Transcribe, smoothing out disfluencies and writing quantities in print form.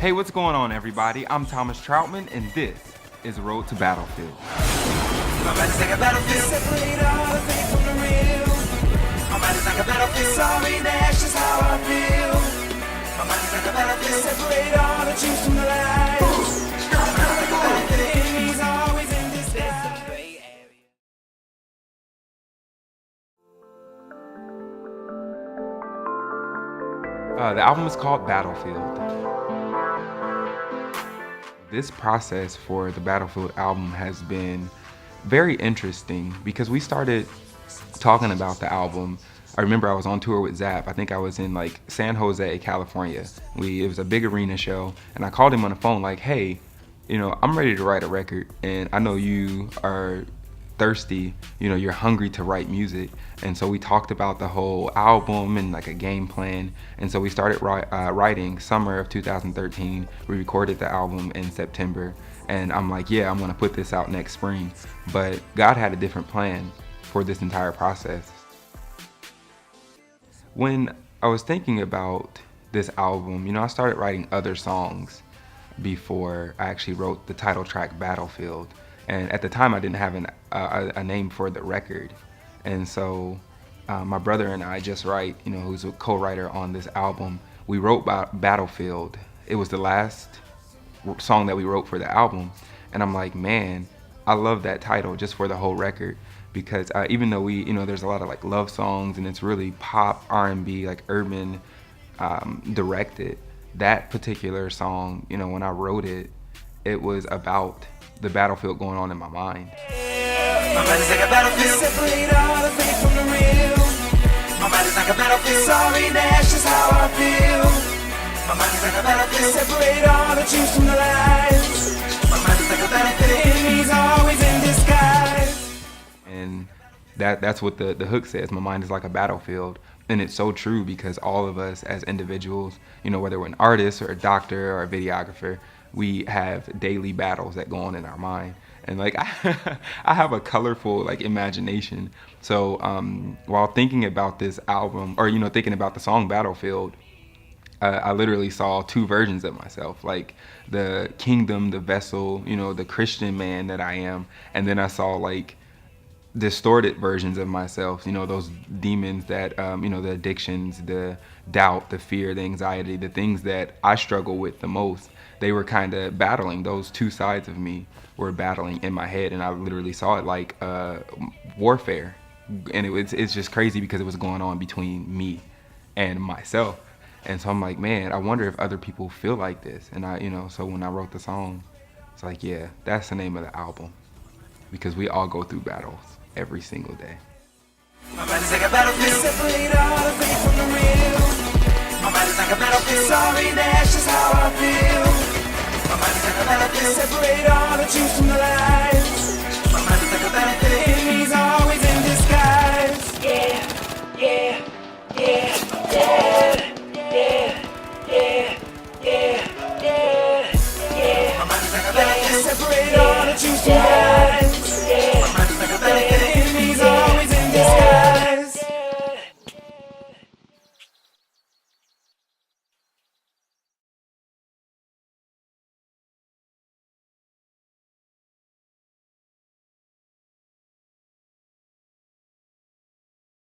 Hey, what's going on, everybody? I'm ThomAs TroutmAn, and this is Road to Battlefield. My body's like a battlefield. Separate all the fake from the real. My body's like a battlefield. Sorry, that's just how I feel. My body's like a battlefield. Separate all the truth from the lies. My body's like a battlefield. The enemy's always in disguise. The album is called Battlefield. This process for the Battlefield album has been very interesting because we started talking about the album. I remember I was on tour with Zap. I think I was in like San Jose, California. It was a big arena show, and I called him on the phone like, hey, I'm ready to write a record, and I know you are thirsty, you're hungry to write music. And so we talked about the whole album and like a game plan. And so we started writing summer of 2013. We recorded the album in September. And I'm like, yeah, I'm gonna put this out next spring. But God had a different plan for this entire process. When I was thinking about this album, I started writing other songs before I actually wrote the title track Battlefield. And at the time, I didn't have a name for the record. And so my brother and I, Just Right, who's a co-writer on this album, we wrote Battlefield. It was the last song that we wrote for the album. And I'm like, man, I love that title just for the whole record. Because even though there's a lot of like love songs and it's really pop, R&B, like urban directed, that particular song, when I wrote it, it was about the battlefield going on in my mind. My body's like a battlefield. Separate all the fake from the real. My body's like a battlefield. Sorry, that's just how I feel. My body's like a battlefield. Separate all the truth from the lies. My body's like a battlefield. The enemy's always in disguise. And that's what the hook says. My mind is like a battlefield. And it's so true because all of us as individuals, whether we're an artist or a doctor or a videographer, we have daily battles that go on in our mind. And like I have a colorful like imagination. So while thinking about this album, or thinking about the song Battlefield, I literally saw two versions of myself, like the kingdom, the vessel, the Christian man that I am, and then I saw like distorted versions of myself, those demons that the addictions, the doubt, the fear, the anxiety, the things that I struggle with the most. They were kind of battling. Those two sides of me were battling in my head, and I literally saw it like warfare. And it's just crazy because it was going on between me and myself. And so I'm like, man, I wonder if other people feel like this. And so when I wrote the song, it's like, yeah, that's the name of the album, because we all go through battles every single day. My body's like a battlefield. Separate all the fake from the real. My body's like a battlefield. Sorry, that's just how I feel. My body's like a battlefield. Separate all the truth